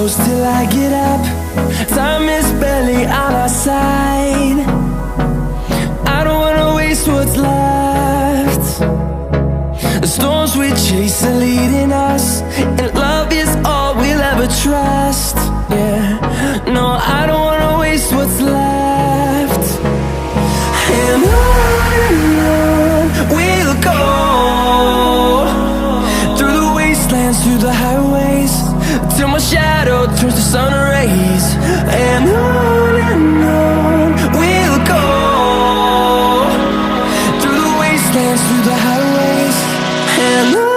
close till I get up. Time is barely on our side. I don't wanna waste what's left. The storms we chase are leading us, and love is all we'll ever trust. Yeah, no, I don't wanna waste what's left. And on we'll go, through the wastelands, through the highways, till my shadow turns to sun rays. And on we'll go, through the wastelands, through the highways, and on.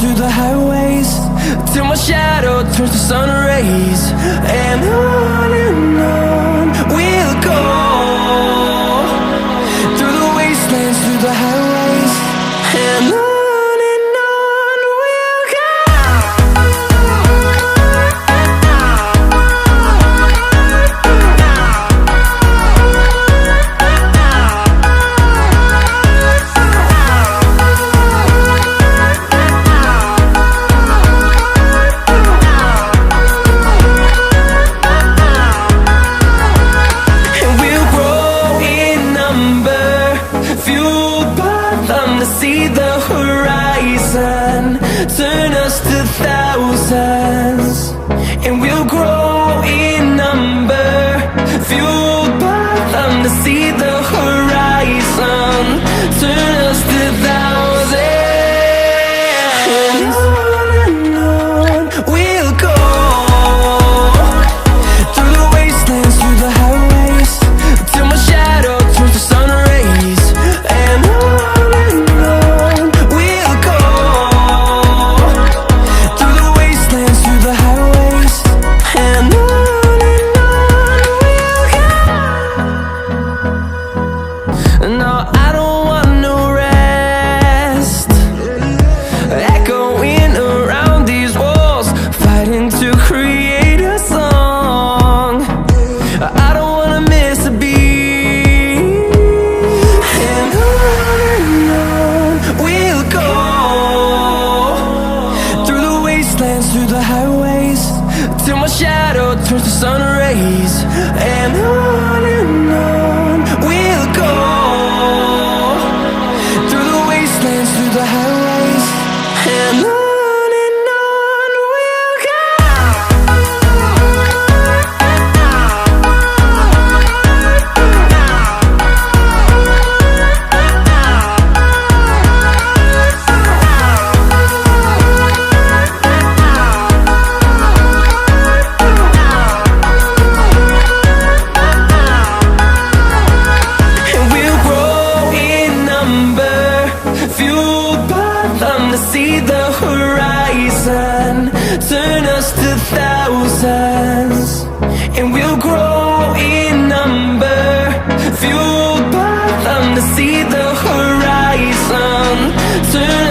Through the highways, till my shadow turns to sun rays. And on we'll go, through the wastelands, through the highways, and on. See the horizon turn us to thousands, and we'll grow in number, fueled by them. To see the horizon turn us to thousands, and on we'll go, through the wastelands, through the highways, till my shadow turns to sun rays. And on through the highways, till my shadow turns to sun rays. And on we'll go, through the wastelands, through the highways, and on. See the horizon turn us to thousands, and we'll grow in number, fueled by them. To see the horizon turn